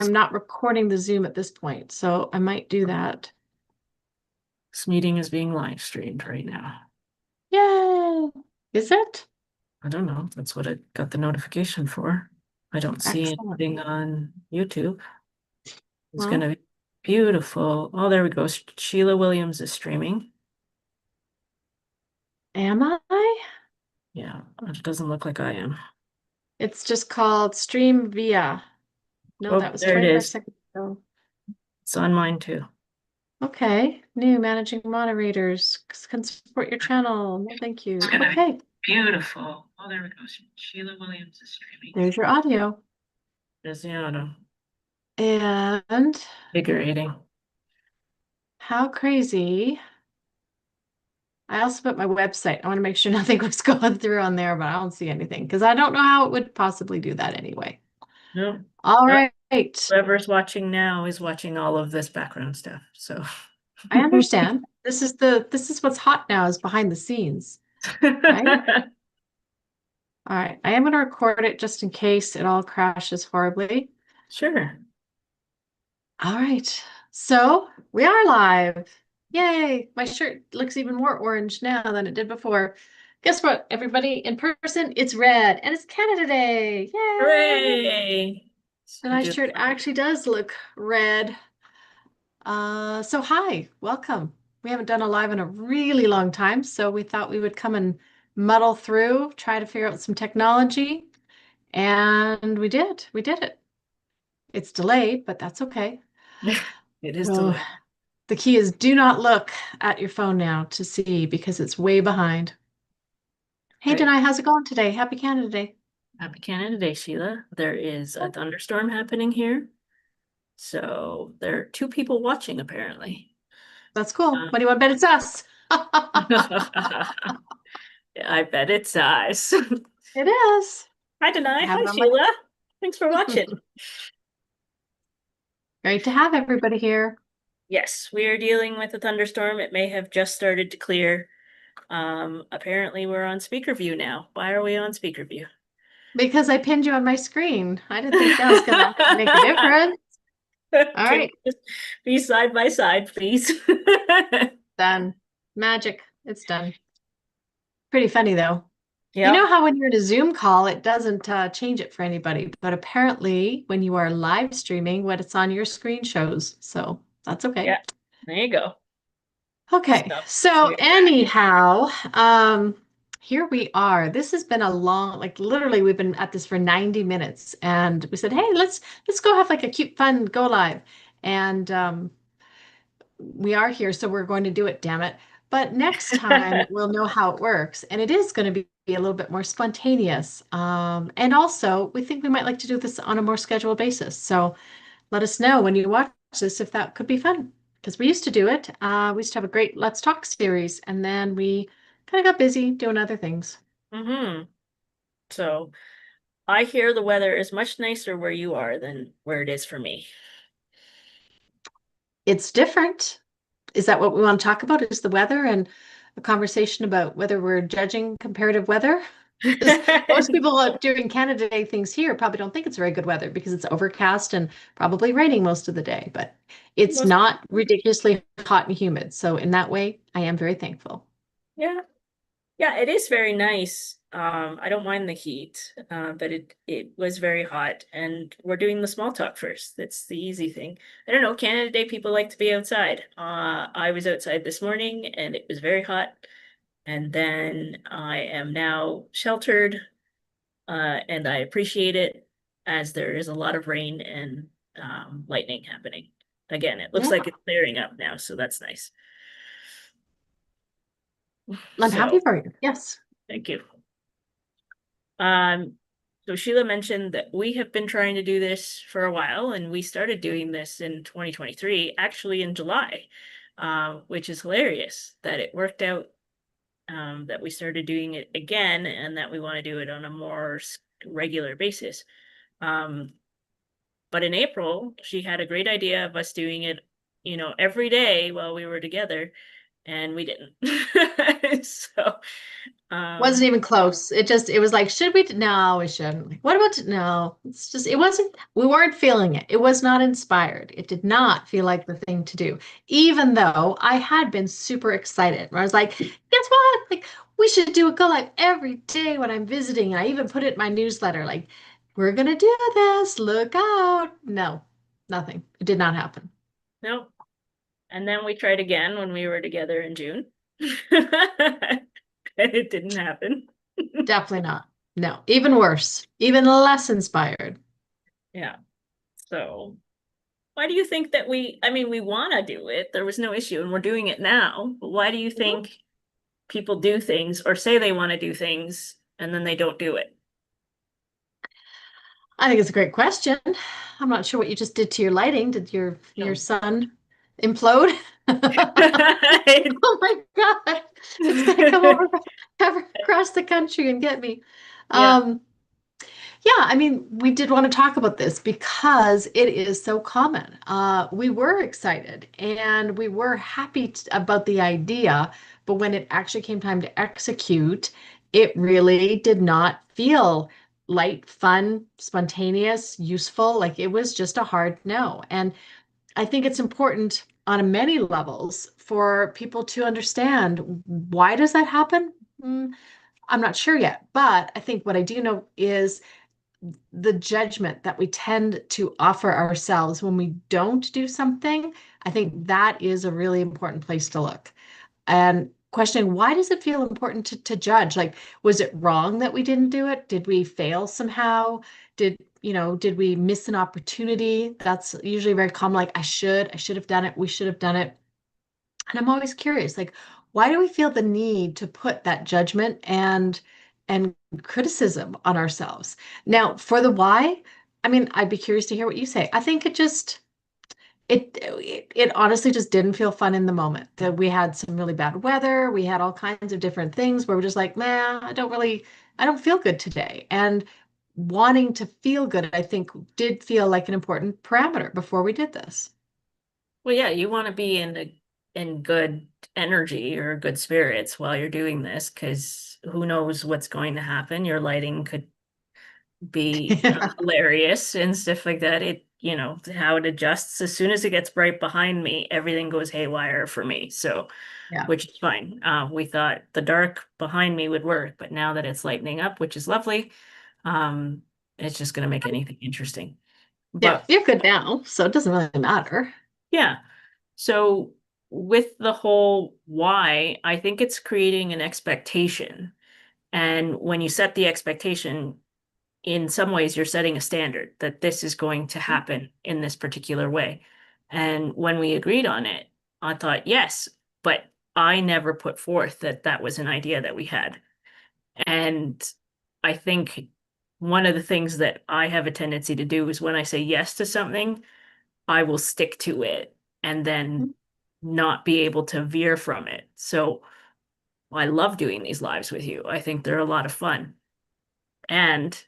I'm not recording the Zoom at this point, so I might do that. This meeting is being live streamed right now. Yay! Is it? I don't know. That's what I got the notification for. I don't see Excellent. anything on YouTube. It's Well, gonna be beautiful. Oh, there we go. Sheila Williams is streaming. am I? Yeah, it doesn't look like I am. It's just called Stream Via. No, Oh, that was there it 25 is. seconds ago. It's on mine too. Okay. New managing moderators can support your channel. No, thank It's you. gonna be Okay. beautiful. Oh, there we go. Sheila Williams is streaming. There's your audio. There's the auto. And Invigorating. how crazy. I also put my website. I want to make sure nothing was going through on there, but I don't see anything because I don't know how it would possibly do that anyway. No, All no. right. Whoever's watching now is watching all of this background stuff. So I understand. This is what's hot now is behind the scenes, right? All right. I am going to record it just in case it all crashes horribly. Sure. All right. So we are live. Yay. My shirt looks even more orange now than it did before. Guess what, everybody? In person, it's red and it's Canada Day. Yay. Hooray. And I my do. shirt actually does look red. So hi, welcome. We haven't done a live in a really long time, so we thought we would come and muddle through, try to figure out some technology, and we did. We did it. It's delayed, but that's okay. It is So delayed. the key is do not look at your phone now to see because it's way behind. Hey, Right. Danay, how's it going today? Happy Canada Day. Happy Canada Day, Sheila. There is a thunderstorm happening here. So there are two people watching apparently. That's cool. Uh, What do you want to bet it's us? I bet it's us. It is. Hi, I Danay. have Hi, it on my. Sheila. Thanks for watching. Great to have everybody here. Yes, we are dealing with a thunderstorm. It may have just started to clear. Apparently we're on speaker view now. Why are we on speaker view? Because I pinned you on my screen. I didn't think that was going to make a difference. All Can right, we just be side by side, please? done. Magic. It's done. Pretty funny though. You know Yep. how when you're in a Zoom call, it doesn't change it for anybody, but apparently when you are live streaming, what it's on your screen shows. So that's okay. Yeah. There you go. Okay. So So we're back. anyhow, here we are. This has been a long, like literally we've been at this for 90 minutes and we said, "Hey, let's go have like a cute fun go live." And we are here, so we're going to do it, damn it. But next time we'll know how it works. And it is going to be a little bit more spontaneous. And also, we think we might like to do this on a more scheduled basis. So let us know when you watch this if that could be fun. Because we used to do it. We used to have a great Let's Talk series, and then we kind of got busy doing other things. Mm-hmm. So I hear the weather is much nicer where you are than where it is for me. It's different. Is that what we want to talk about? Is the weather and a conversation about whether we're judging comparative weather? Because most people doing Canada Day things here probably don't think it's very good weather because it's overcast and probably raining most of the day, but it's Most, not ridiculously hot and humid. So in that way, I am very thankful. yeah. Yeah, it is very nice. I don't mind the heat, but it was very hot, and we're doing the small talk first. That's the easy thing. I don't know, Canada Day people like to be outside. I was outside this morning and it was very hot, and then I am now sheltered, and I appreciate it as there is a lot of rain and lightning happening. Again, it looks Yeah, like it's clearing up now, so that's nice. I'm happy So, for you. Yes. thank you. Um, so Sheila mentioned that we have been trying to do this for a while, and we started doing this in 2023, actually in July, which is hilarious that it worked out, that we started doing it again and that we want to do it on a more regular basis. Um, but in April, she had a great idea of us doing it, every day while we were together, and we didn't. So, Wasn't um, even close. It was like, should we? No, we shouldn't. Like, what about, no, it's just, it wasn't, we weren't feeling it. It was not inspired. It did not feel like the thing to do, even though I had been super excited. I was like, guess what? Like, we should do a go live every day when I'm visiting. And I even put it in my newsletter, like, we're gonna do this, look out. No, nothing. It did not happen. no. And then we tried again when we were together in June. It didn't happen. Definitely not. No, even worse, even less inspired. Yeah. So why do you think that I mean, we want to do it. There was no issue and we're doing it now. But why do you think people do things or say they want to do things and then they don't do it? I think it's a great question. I'm not sure what you just did to your lighting. Did your No. son implode? Oh my God. It's gonna come over across the country and get me. Yeah. Um, yeah, I mean, we did want to talk about this because it is so common. We were excited and we were happy about the idea, but when it actually came time to execute, it really did not feel light, fun, spontaneous, useful. Like it was just a hard no. And I think it's important on many levels for people to understand why does that happen? I'm not sure yet, but I think what I do know is the judgment that we tend to offer ourselves when we don't do something, I think that is a really important place to look. And questioning why does it feel important to judge? Like, was it wrong that we didn't do it? Did we fail somehow? Did we miss an opportunity? That's usually very common. Like, I should have done it. We should have done it. And I'm always curious, like, why do we feel the need to put that judgment and criticism on ourselves? Now, for the why, I mean, I'd be curious to hear what you say. I think it honestly just didn't feel fun in the moment. That we had some really bad weather, we had all kinds of different things where we're just like, man, I don't feel good today. And wanting to feel good, I think, did feel like an important parameter before we did this. Well, yeah, you want to be in good energy or good spirits while you're doing this because who knows what's going to happen. Your lighting could be hilarious and stuff like that. How it adjusts as soon as it gets bright behind me, everything goes haywire for me. So, Yeah. which is fine. We thought the dark behind me would work, but now that it's lightening up, which is lovely, um, it's just going to make anything interesting. Yeah, But you're good now, so it doesn't really matter. yeah, so with the whole why, I think it's creating an expectation. And when you set the expectation, in some ways you're setting a standard that this is going to happen in this particular way. And when we agreed on it, I thought, yes, but I never put forth that that was an idea that we had. And I think one of the things that I have a tendency to do is when I say yes to something, I will stick to it and then not be able to veer from it. So I love doing these lives with you. I think they're a lot of fun. And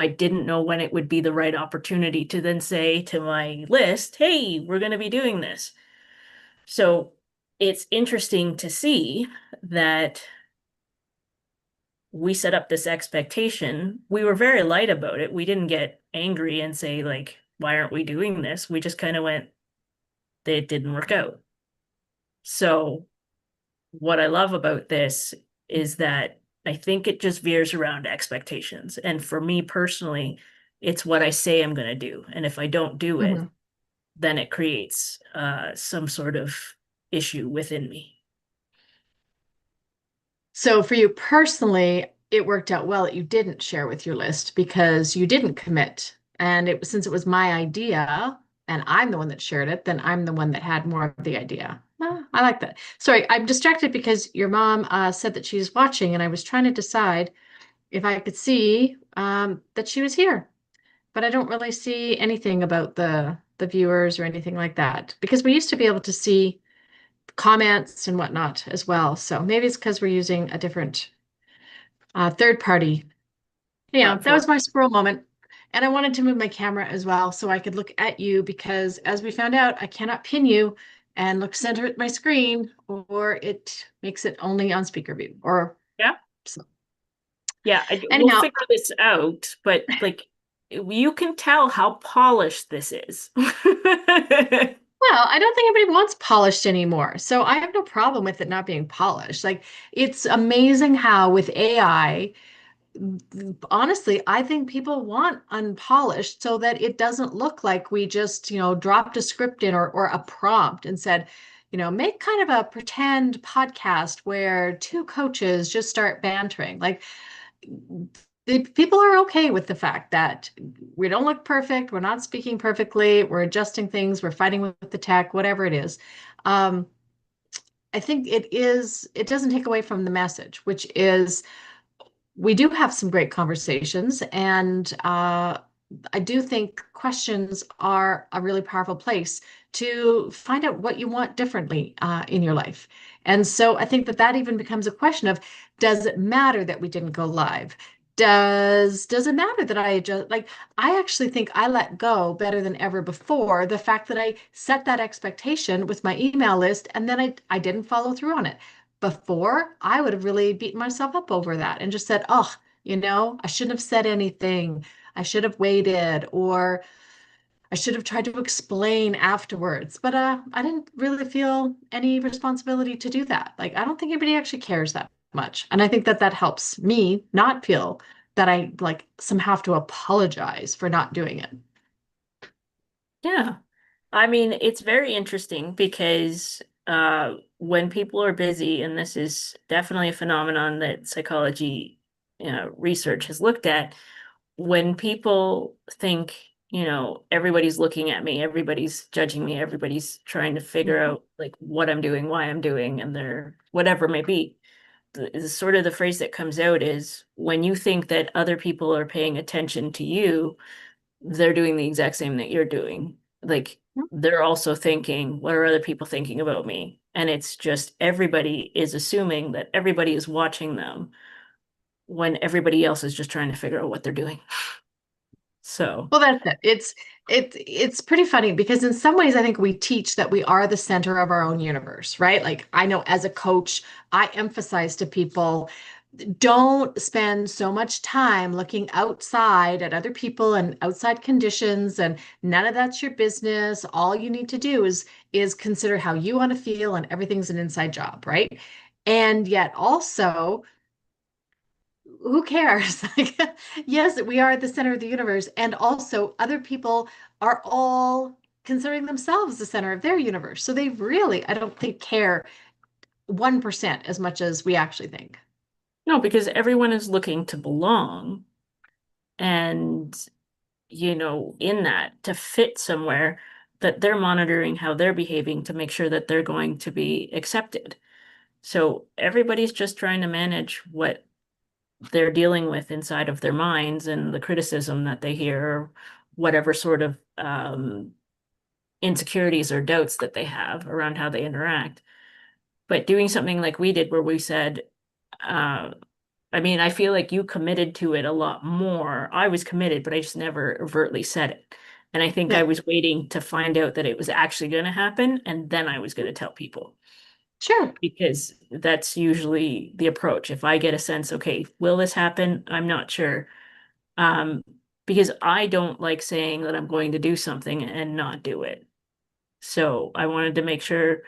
I didn't know when it would be the right opportunity to then say to my list, hey, we're going to be doing this. So it's interesting to see that we set up this expectation. We were very light about it. We didn't get angry and say, like, why aren't we doing this? We just kind of went, it didn't work out. So what I love about this is that I think it just veers around expectations. And for me personally, it's what I say I'm going to do. And if I don't do it, Mhm. then it creates some sort of issue within me. So for you personally, it worked out well that you didn't share with your list because you didn't commit. And since it was my idea and I'm the one that shared it, then I'm the one that had more of the idea. Ah, I like that. Sorry, I'm distracted because your mom said that she's watching, and I was trying to decide if I could see that she was here. But I don't really see anything about the viewers or anything like that because we used to be able to see comments and whatnot as well. So maybe it's because we're using a different third party. Yeah, that Platform. was my squirrel moment. And I wanted to move my camera as well so I could look at you because as we found out, I cannot pin you and look center at my screen, or it makes it only on speaker view. Or Yeah. so. Yeah, we'll Anyhow, figure this out, but like you can tell how polished this is. well, I don't think anybody wants polished anymore. So I have no problem with it not being polished. Like it's amazing how with AI, honestly, I think people want unpolished so that it doesn't look like we just, dropped a script in or a prompt and said, make kind of a pretend podcast where two coaches just start bantering. Like the people are okay with the fact that we don't look perfect, we're not speaking perfectly, we're adjusting things, we're fighting with the tech, whatever it is. Um, I think it doesn't take away from the message, which is we do have some great conversations, and I do think questions are a really powerful place to find out what you want differently in your life. And so I think that that even becomes a question of, does it matter that we didn't go live? Does it matter that I just like I actually think I let go better than ever before the fact that I set that expectation with my email list and then I didn't follow through on it. Before, I would have really beaten myself up over that and just said, oh, I shouldn't have said anything. I should have waited, or I should have tried to explain afterwards. But I didn't really feel any responsibility to do that. Like, I don't think anybody actually cares that much. And I think that that helps me not feel that I like somehow have to apologize for not doing it. Yeah. I mean, it's very interesting because when people are busy, and this is definitely a phenomenon that psychology, research has looked at, when people think, everybody's looking at me, everybody's judging me, everybody's trying to figure Mhm. out like what I'm doing, why I'm doing, and they're whatever it may be. The sort of the phrase that comes out is when you think that other people are paying attention to you, they're doing the exact same that you're doing. Like they're also thinking, what are other people thinking about me? And it's just everybody is assuming that everybody is watching them when everybody else is just trying to figure out what they're doing. So, Well, that's it. It's pretty funny because in some ways I think we teach that we are the center of our own universe, right? Like I know as a coach, I emphasize to people, don't spend so much time looking outside at other people and outside conditions, and none of that's your business. All you need to do is consider how you want to feel, and everything's an inside job, right? And yet also, who cares? Like, yes, we are at the center of the universe, and also other people are all considering themselves the center of their universe. So they really, I don't think, care 1% as much as we actually think. no, because everyone is looking to belong and, in that to fit somewhere that they're monitoring how they're behaving to make sure that they're going to be accepted. So everybody's just trying to manage what they're dealing with inside of their minds and the criticism that they hear, or whatever sort of insecurities or doubts that they have around how they interact. But doing something like we did, where we said, uh, I mean, I feel like you committed to it a lot more. I was committed, but I just never overtly said it. And I think I Yeah, was waiting to find out that it was actually going to happen, and then I was going to tell people, sure. because that's usually the approach. If I get a sense, okay, will this happen? I'm not sure. Um, because I don't like saying that I'm going to do something and not do it. So I wanted to make sure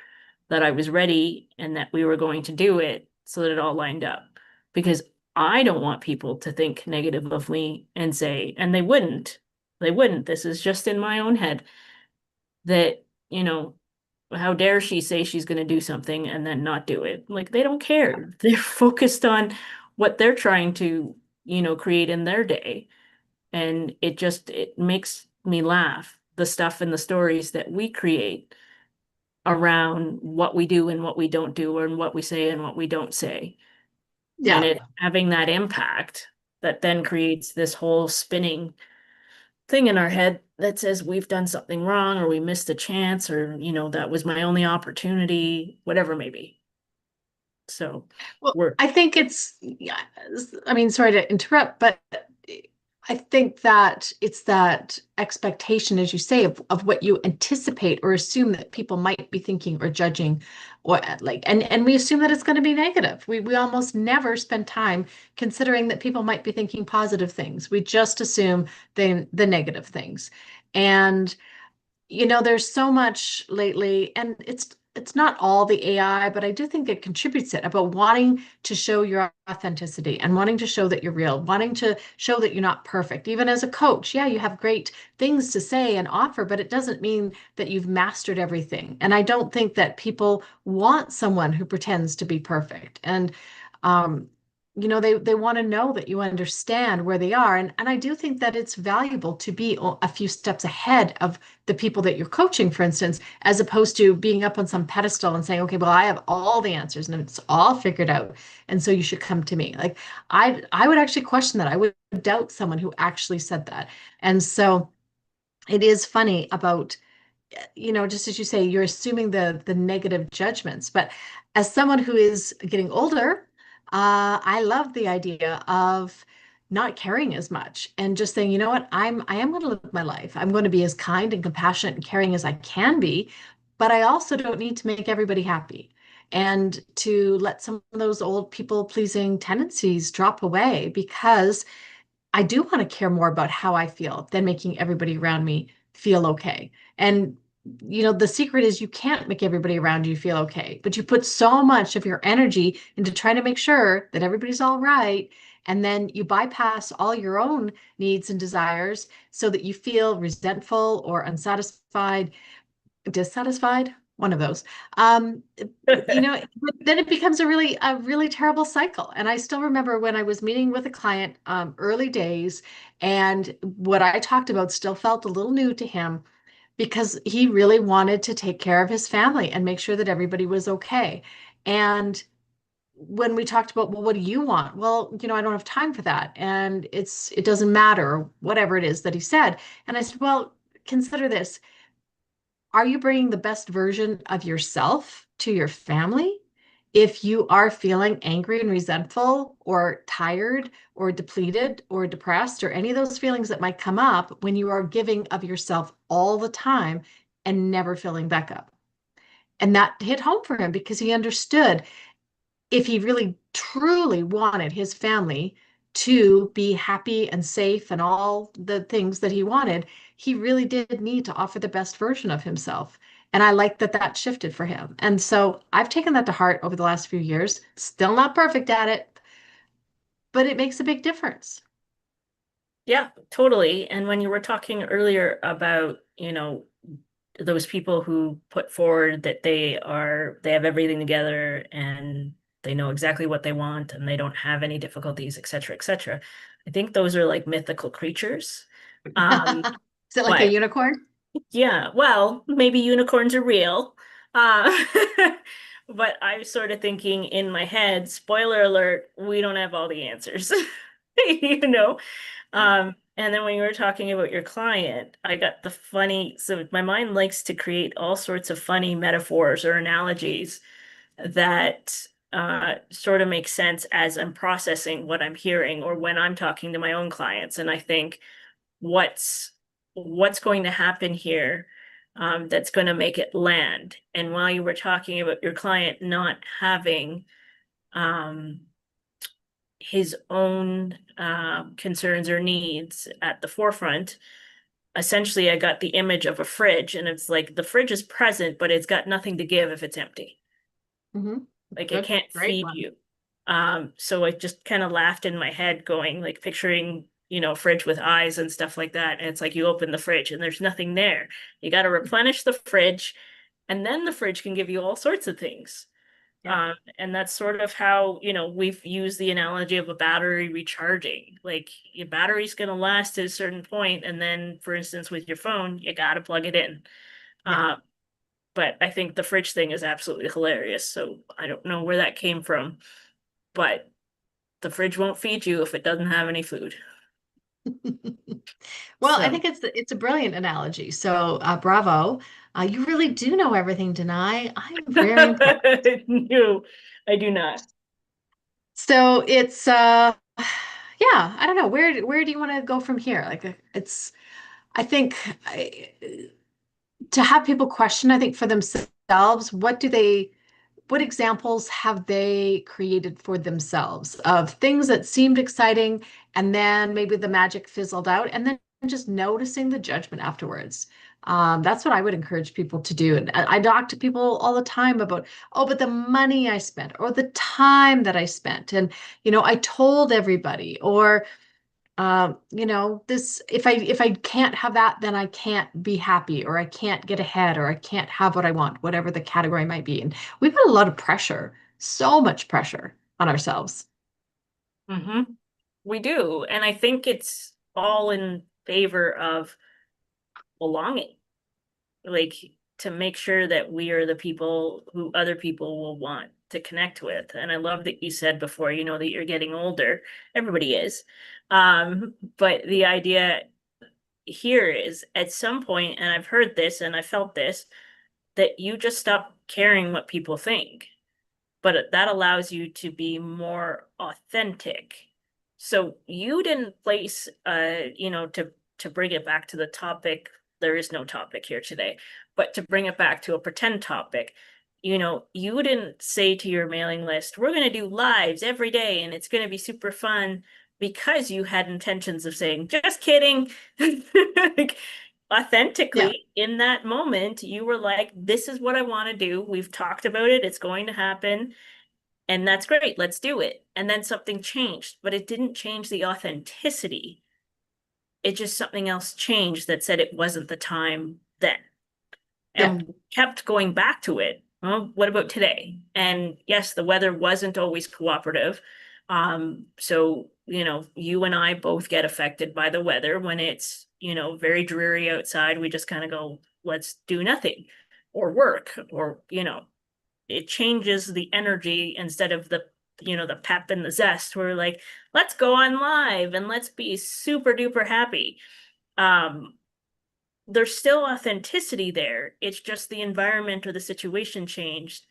that I was ready and that we were going to do it so that it all lined up. Because I don't want people to think negative of me and say, and they wouldn't. They wouldn't. This is just in my own head that, how dare she say she's going to do something and then not do it? Like they don't care. They're focused on what they're trying to, create in their day. And it makes me laugh, the stuff and the stories that we create around what we do and what we don't do, and what we say and what we don't say. And Yeah. it having that impact that then creates this whole spinning thing in our head that says we've done something wrong, or we missed a chance, or, that was my only opportunity, whatever it may be. So Well, we're, I think it's, yeah, I mean, sorry to interrupt, but I think that it's that expectation, as you say, of what you anticipate or assume that people might be thinking or judging, or like, and we assume that it's going to be negative. We almost never spend time considering that people might be thinking positive things. We just assume the negative things. And there's so much lately, and it's not all the AI, but I do think it contributes it about wanting to show your authenticity and wanting to show that you're real, wanting to show that you're not perfect. Even as a coach, yeah, you have great things to say and offer, but it doesn't mean that you've mastered everything. And I don't think that people want someone who pretends to be perfect. And um, they want to know that you understand where they are. And I do think that it's valuable to be a few steps ahead of the people that you're coaching, for instance, as opposed to being up on some pedestal and saying, okay, well, I have all the answers and it's all figured out. And so you should come to me. Like I would actually question that. I would doubt someone who actually said that. And so it is funny about just as you say, you're assuming the negative judgments. But as someone who is getting older, I love the idea of not caring as much and just saying, you know what, I am going to live my life. I'm going to be as kind and compassionate and caring as I can be, but I also don't need to make everybody happy. And to let some of those old people pleasing tendencies drop away because I do want to care more about how I feel than making everybody around me feel okay. And the secret is you can't make everybody around you feel okay, but you put so much of your energy into trying to make sure that everybody's all right. And then you bypass all your own needs and desires so that you feel resentful or unsatisfied, dissatisfied, one of those. Um, but then it becomes a really terrible cycle. And I still remember when I was meeting with a client, early days, and what I talked about still felt a little new to him because he really wanted to take care of his family and make sure that everybody was okay. And when we talked about, well, what do you want? Well, I don't have time for that. And it doesn't matter, whatever it is that he said. And I said, well, consider this. Are you bringing the best version of yourself to your family? If you are feeling angry and resentful or tired or depleted or depressed or any of those feelings that might come up when you are giving of yourself all the time and never filling back up. And that hit home for him because he understood if he really truly wanted his family to be happy and safe and all the things that he wanted, he really did need to offer the best version of himself. And I like that that shifted for him. And so I've taken that to heart over the last few years. Still not perfect at it, but it makes a big difference. Yeah, totally. And when you were talking earlier about, those people who put forward that they have everything together and they know exactly what they want and they don't have any difficulties, et cetera, et cetera. I think those are like mythical creatures. Um, Is it like a but unicorn? yeah, well, maybe unicorns are real. Uh, but I'm sort of thinking in my head, spoiler alert, we don't have all the answers. You know? And then when you were talking about your client, I got so my mind likes to create all sorts of funny metaphors or analogies that sort of make sense as I'm processing what I'm hearing or when I'm talking to my own clients. And I think, what's what's going to happen here, that's going to make it land. And while you were talking about your client not having um, his own concerns or needs at the forefront, essentially I got the image of a fridge, and it's like the fridge is present, but it's got nothing to give if it's empty. Hmm. Like it Good, can't great feed one. you. So I just kind of laughed in my head, going like picturing, fridge with eyes and stuff like that. And it's like you open the fridge and there's nothing there. You got to replenish the fridge, and then the fridge can give you all sorts of things. Yeah. And that's sort of how, we've used the analogy of a battery recharging. Like your battery's going to last to a certain point, and then, for instance, with your phone, you got to plug it in. Yeah. Uh, but I think the fridge thing is absolutely hilarious. So I don't know where that came from, but the fridge won't feed you if it doesn't have any food. Well, I So think it's a brilliant analogy. So, bravo. You really do know everything, Denai. I'm very impressed. no, I do not. So it's yeah, I don't know. Where do you want to go from here? Like it's I think to have people question, I think for themselves, what examples have they created for themselves of things that seemed exciting and then maybe the magic fizzled out and then just noticing the judgment afterwards. That's what I would encourage people to do. And I talk to people all the time about, oh, but the money I spent or the time that I spent. And, I told everybody, or this if I can't have that, then I can't be happy, or I can't get ahead, or I can't have what I want, whatever the category might be. And we put a lot of pressure, so much pressure on ourselves. Hmm. We do. And I think it's all in favor of belonging, like to make sure that we are the people who other people will want to connect with. And I love that you said before, that you're getting older. Everybody is. But the idea here is at some point, and I've heard this and I felt this, that you just stop caring what people think, but that allows you to be more authentic. So you didn't place, to bring it back to the topic, there is no topic here today, but to bring it back to a pretend topic, you didn't say to your mailing list, we're going to do lives every day and it's going to be super fun, because you had intentions of saying, just kidding. Like, Yeah. authentically in that moment, you were like, this is what I want to do. We've talked about it. It's going to happen. And that's great. Let's do it. And then something changed, but it didn't change the authenticity. It just something else changed that said it wasn't the time then. Yeah. And kept going back to it. Well, what about today? And yes, the weather wasn't always cooperative. So, you and I both get affected by the weather when it's, very dreary outside. We just kind of go, let's do nothing or work, or, it changes the energy instead of the pep and the zest. We're like, let's go on live and let's be super duper happy. Um, there's still authenticity there. It's just the environment or the situation changed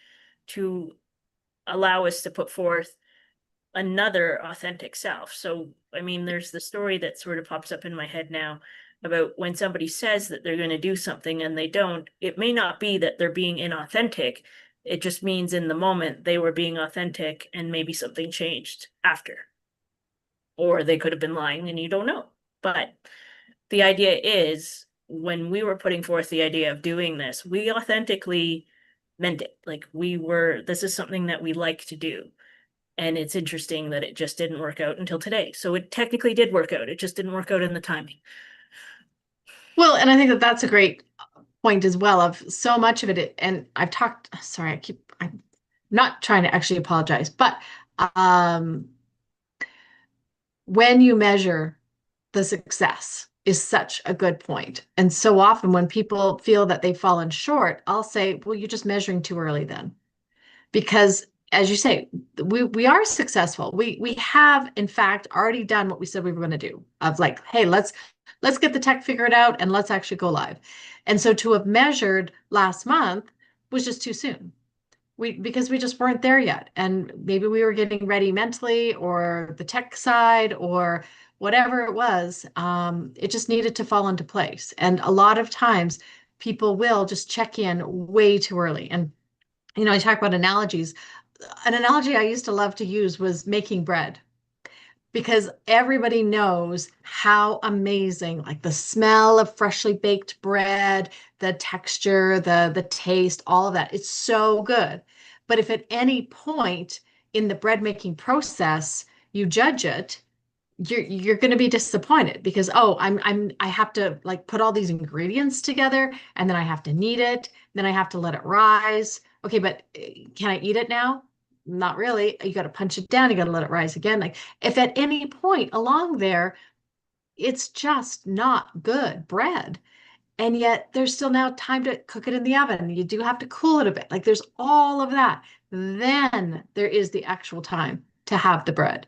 to allow us to put forth another authentic self. So, I mean, there's the story that sort of pops up in my head now about when somebody says that they're going to do something and they don't, it may not be that they're being inauthentic. It just means in the moment they were being authentic and maybe something changed after. Or they could have been lying and you don't know. But the idea is, when we were putting forth the idea of doing this, we authentically meant it. Like, this is something that we like to do. And it's interesting that it just didn't work out until today. So it technically did work out. It just didn't work out in the timing. Well, and I think that that's a great point as well of so much of it. And I've talked, sorry, I'm not trying to actually apologize, but um, when you measure the success is such a good point. And so often when people feel that they've fallen short, I'll say, well, you're just measuring too early then. Because as you say, we are successful. We have in fact already done what we said we were going to do of like, hey, let's get the tech figured out and let's actually go live. And so to have measured last month was just too soon. Because we just weren't there yet. And maybe we were getting ready mentally or the tech side or whatever it was. It just needed to fall into place. And a lot of times people will just check in way too early. And I talk about analogies. An analogy I used to love to use was making bread because everybody knows how amazing, like the smell of freshly baked bread, the texture, the taste, all of that. It's so good. But if at any point in the bread making process you judge it, you're going to be disappointed because I have to like put all these ingredients together and then I have to knead it, then I have to let it rise. Okay, but can I eat it now? Not really. You got to punch it down, you got to let it rise again. Like if at any point along there it's just not good bread, and yet there's still now time to cook it in the oven. You do have to cool it a bit. Like there's all of that. Then there is the actual time to have the bread.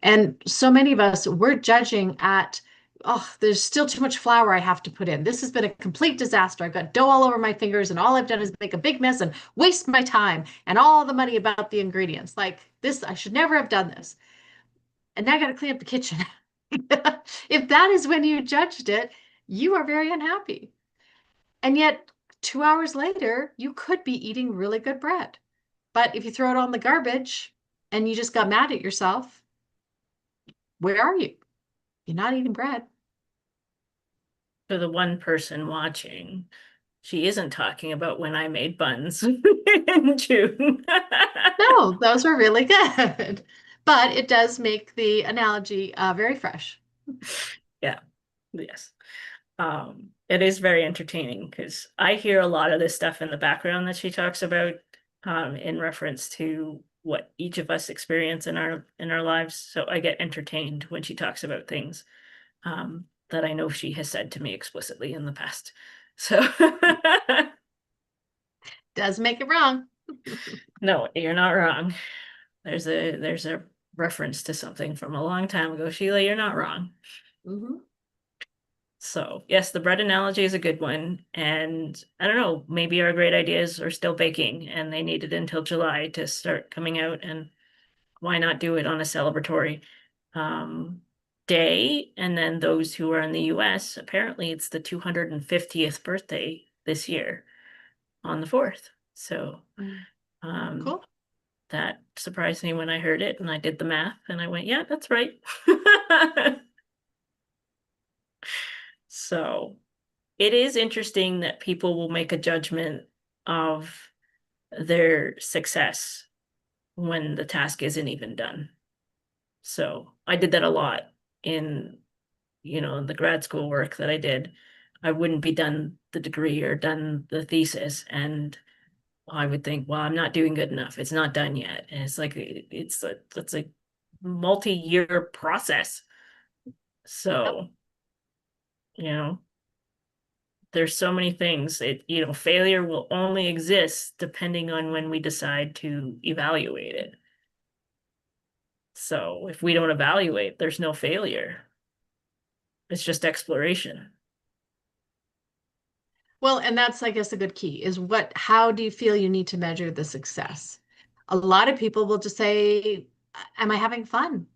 And so many of us, we're judging at, oh, there's still too much flour I have to put in. This has been a complete disaster. I've got dough all over my fingers, and all I've done is make a big mess and waste my time and all the money about the ingredients. Like this, I should never have done this. and now I got to clean up the kitchen. If that is when you judged it, you are very unhappy. And yet, 2 hours later, you could be eating really good bread. But if you throw it on the garbage and you just got mad at yourself, where are you? You're not eating bread. For the one person watching, she isn't talking about when I made buns in June. No, those are really good. But it does make the analogy very fresh. Yeah, yes. It is very entertaining because I hear a lot of this stuff in the background that she talks about, in reference to what each of us experience in our lives. So I get entertained when she talks about things that I know she has said to me explicitly in the past. So Does make it wrong. no, you're not wrong. There's a reference to something from a long time ago. Sheila, you're not wrong. Mhm. So yes, the bread analogy is a good one. And I don't know, maybe our great ideas are still baking and they needed until July to start coming out. And why not do it on a celebratory um, day? And then those who are in the US, apparently it's the 250th birthday this year on the 4th. So Mm. um, Cool. that surprised me when I heard it and I did the math and I went, yeah, that's right. So it is interesting that people will make a judgment of their success when the task isn't even done. So I did that a lot in, the grad school work that I did. I wouldn't be done the degree or done the thesis, and I would think, well, I'm not doing good enough. It's not done yet. And it's like it's a multi-year process. Yep. So, you know, there's so many things. Failure will only exist depending on when we decide to evaluate it. So if we don't evaluate, there's no failure. It's just exploration. Well, and that's, I guess, a good key is how do you feel you need to measure the success? A lot of people will just say, am I having fun?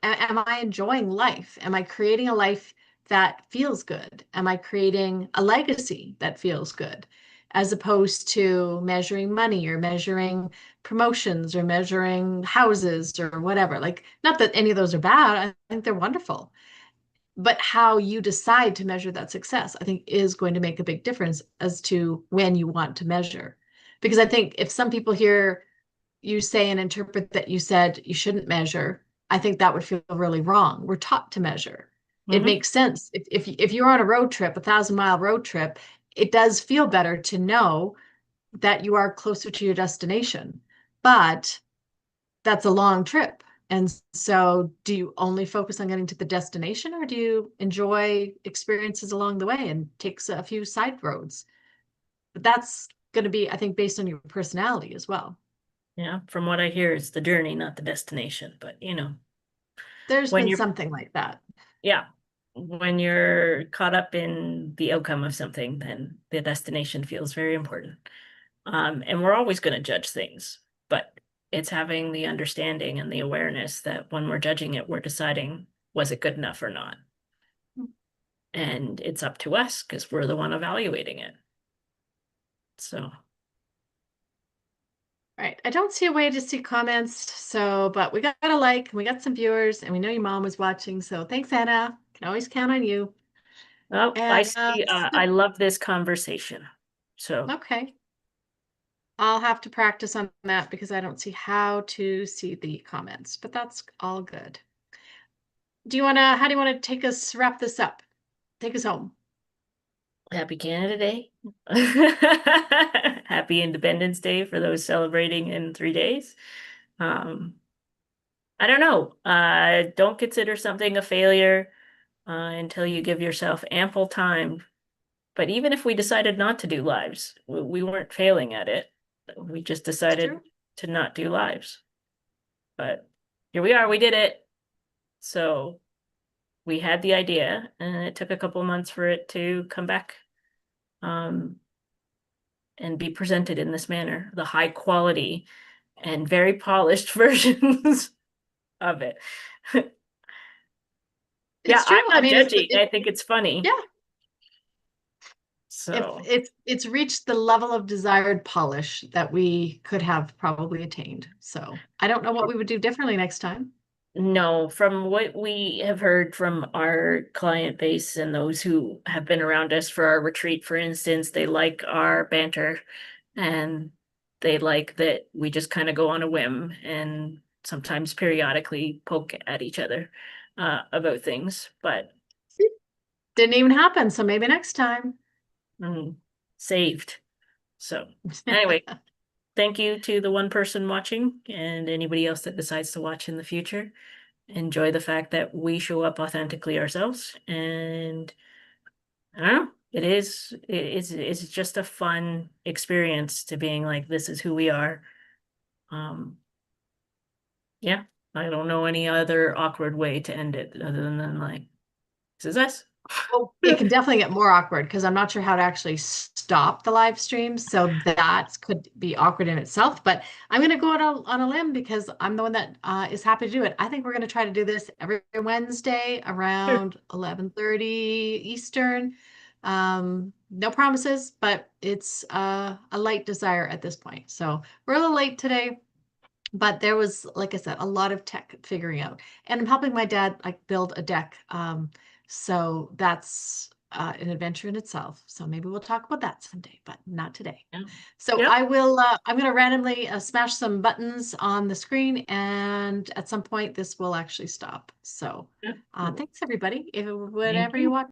Am I enjoying life? Am I creating a life that feels good? Am I creating a legacy that feels good? As opposed to measuring money or measuring promotions or measuring houses or whatever. Like, not that any of those are bad, I think they're wonderful. But how you decide to measure that success, I think, is going to make a big difference as to when you want to measure. Because I think if some people hear you say and interpret that you said you shouldn't measure, I think that would feel really wrong. We're taught to measure. It Hmm. makes sense. If you're on a road trip, 1,000-mile road trip, it does feel better to know that you are closer to your destination. But that's a long trip. And so, do you only focus on getting to the destination, or do you enjoy experiences along the way and takes a few side roads? But that's going to be, I think, based on your personality as well. Yeah, from what I hear, it's the journey, not the destination. But There's when been you're something like that. yeah, when you're caught up in the outcome of something, then the destination feels very important. And we're always going to judge things, but it's having the understanding and the awareness that when we're judging it, we're deciding, was it good enough or not? And it's up to us because we're the one evaluating it. So, Right. I don't see a way to see comments. So, but we got a like, and we got some viewers, and we know your mom was watching. So thanks, Anna. Can always count on you. well, I And see, I love this conversation. So, okay. I'll have to practice on that because I don't see how to see the comments, but that's all good. How do you want to wrap this up? Take us home. happy Canada Day. Happy Independence Day for those celebrating in 3 days. Um, I don't know. Don't consider something a failure until you give yourself ample time. But even if we decided not to do lives, we weren't failing at it. We just It's decided true. to not do lives. But here we are, we did it. So we had the idea, and it took a couple months for it to come back um, and be presented in this manner, the high quality and very polished versions. of it. Yeah, It's true. I'm I not mean, judging. I think it's funny. yeah, if So it's reached the level of desired polish that we could have probably attained. So I don't know what we would do differently next time. no, from what we have heard from our client base and those who have been around us for our retreat, for instance, they like our banter and they like that we just kind of go on a whim and sometimes periodically poke at each other about things. But Didn't even happen, so maybe next time. mm, saved. So anyway, thank you to the one person watching and anybody else that decides to watch in the future. Enjoy the fact that we show up authentically ourselves, and I don't know, it's just a fun experience to being like, this is who we are. Um, yeah, I don't know any other awkward way to end it other than like, this is us. Well, it can definitely get more awkward because I'm not sure how to actually stop the live stream. So that could be awkward in itself. But I'm going to go on a limb because I'm the one that is happy to do it. I think we're going to try to do this every Wednesday Sure. around 11:30 Eastern. No promises, but it's a light desire at this point. So we're a little late today. But there was, like I said, a lot of tech figuring out. And I'm helping my dad like build a deck. So that's an adventure in itself. So maybe we'll talk about that someday, but not today. Yeah. So Yep. I'm going to randomly smash some buttons on the screen, and at some point this will actually stop. So Yep. thanks everybody. If Thank whenever you you. watch.